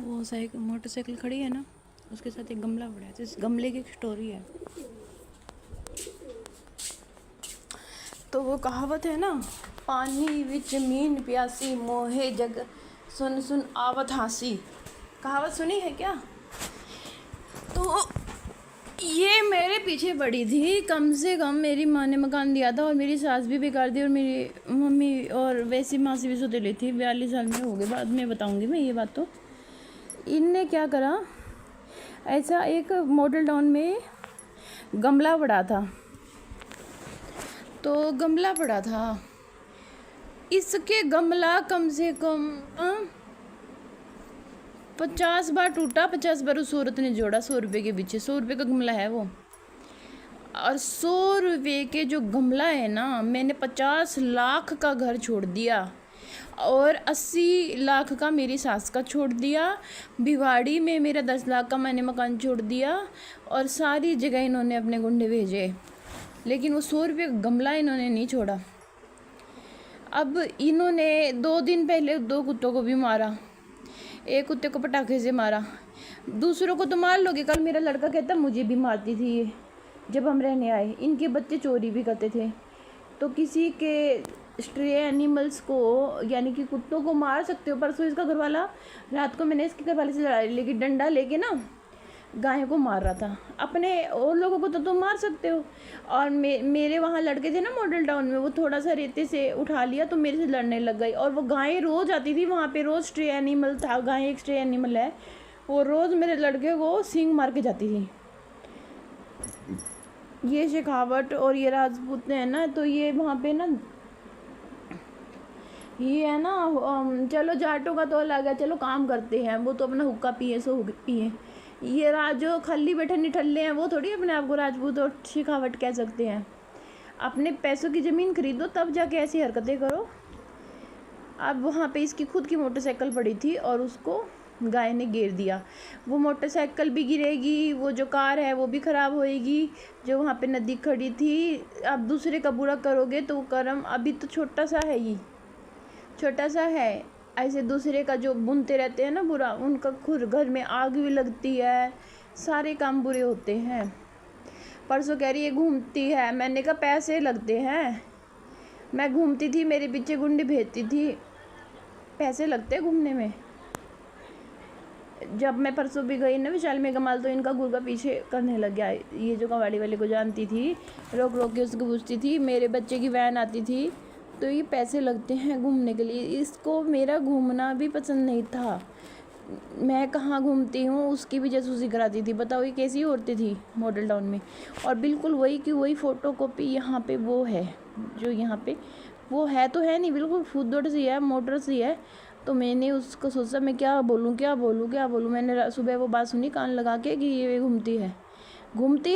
वो मोटरसाइकिल खड़ी है ना, उसके साथ एक गमला पड़ा है। तो इस गमले की एक स्टोरी है। तो वो कहावत है ना, पानी विच मीन प्यासी मोहे जग सुन सुन आवत हासी। कहावत सुनी है क्या? तो ये मेरे पीछे पड़ी थी। कम से कम मेरी माँ ने मकान दिया था और मेरी सास भी बेकार थी और मेरी मम्मी और वैसी मासी भी सौतेली थी। 42 साल में हो गए, बाद में बताऊंगी मैं ये बात। तो इनने क्या करा, ऐसा एक मॉडल टाउन में गमला पड़ा था। तो गमला पड़ा था, इसके गमला कम से कम 50 बार टूटा, 50 बार उस औरत ने जोड़ा। 100 रुपये के पीछे। 100 रुपये का गमला है वो। और 100 रुपये के जो गमला है ना, मैंने 50 लाख का घर छोड़ दिया और 80 लाख का मेरी सास का छोड़ दिया। भिवाड़ी में मेरा 10 लाख का मैंने मकान छोड़ दिया और सारी जगह इन्होंने अपने गुंडे भेजे, लेकिन वो 100 रुपये का गमला इन्होंने नहीं छोड़ा। अब इन्होंने 2 दिन पहले 2 कुत्तों को भी मारा। एक कुत्ते को पटाखे से मारा। दूसरों को तो मार लोगे। कल मेरा लड़का कहता मुझे भी मारती थी ये, जब हम रहने आए। इनके बच्चे चोरी भी करते थे। तो किसी के स्ट्रे एनिमल्स को, यानी कि कुत्तों को मार सकते हो। परसों इसका घरवाला, रात को मैंने इसके घरवाले से लड़ाई लेके डंडा लेके ना गाय को मार रहा था। अपने और लोगों को तो तुम मार सकते हो। और मेरे वहाँ लड़के थे ना मॉडल टाउन में, वो थोड़ा सा रेते से उठा लिया तो मेरे से लड़ने लग गई। और वो गायें रोज़ आती थी वहाँ पे, रोज़ स्ट्रे एनिमल था। गाय एक स्ट्रे एनिमल है, वो रोज़ मेरे लड़के को सींग मार के जाती थी। ये शेखावत और ये राजपूत है ना, तो ये वहाँ पे ना, ये है ना, चलो जाटों का तो अलग है, चलो काम करते हैं। वो तो अपना हुक्का पिए सो पिए। ये जो खल्ली बैठे निठल्ले हैं, वो थोड़ी अपने आप को राजपूत और शेखावत कह सकते हैं। अपने पैसों की ज़मीन खरीदो तब जाके ऐसी हरकतें करो। अब वहाँ पे इसकी खुद की मोटरसाइकिल पड़ी थी और उसको गाय ने घेर दिया। वो मोटरसाइकिल भी गिरेगी, वो जो कार है वो भी ख़राब होएगी। जो वहाँ पे नदी खड़ी थी, अब दूसरे का बुरा करोगे तो कर्म, अभी तो छोटा सा है, ये छोटा सा है। ऐसे दूसरे का जो बुनते रहते हैं ना बुरा, उनका खुद घर में आग भी लगती है, सारे काम बुरे होते हैं। परसों कह रही है घूमती है। मैंने कहा पैसे लगते हैं। मैं घूमती थी, मेरे पीछे गुंडे भेजती थी, पैसे लगते हैं घूमने में। जब मैं परसों भी गई ना विशाल में कमाल, तो इनका गुर्गा पीछे करने लग गया। ये जो कबाड़ी वाले को जानती थी, रोक रोक के उसको पूछती थी। मेरे बच्चे की वैन आती थी, तो ये पैसे लगते हैं घूमने के लिए। इसको मेरा घूमना भी पसंद नहीं था। मैं कहाँ घूमती हूँ उसकी भी जासूसी कराती थी। बताओ ये कैसी औरतें थी मॉडल टाउन में। और बिल्कुल वही की वही फ़ोटो कॉपी यहाँ पे वो है, जो यहाँ पे वो है तो है नहीं, बिल्कुल फुद्दड़ सी है, मोटर सी है। तो मैंने उसको सोचा मैं क्या बोलूँ। मैंने सुबह वो बात सुनी कान लगा के कि ये घूमती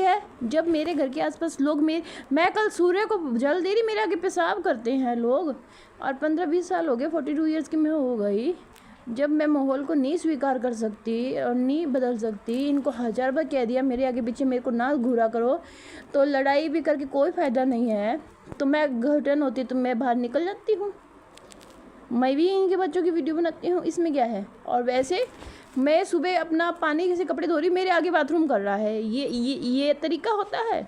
है। जब मेरे घर के आसपास लोग मैं कल सूर्य को जल दे रही, मेरे आगे पेशाब करते हैं लोग। और 15-20 साल हो गए, 42 ईयर्स की मैं हो गई। जब मैं माहौल को नहीं स्वीकार कर सकती और नहीं बदल सकती, इनको 1000 बार कह दिया मेरे आगे पीछे मेरे को ना घूरा करो, तो लड़ाई भी करके कोई फ़ायदा नहीं है। तो मैं घटन होती तो मैं बाहर निकल जाती हूँ। मैं भी इनके बच्चों की वीडियो बनाती हूँ, इसमें क्या है। और वैसे मैं सुबह अपना पानी से कपड़े धो रही, मेरे आगे बाथरूम कर रहा है। ये तरीका होता है।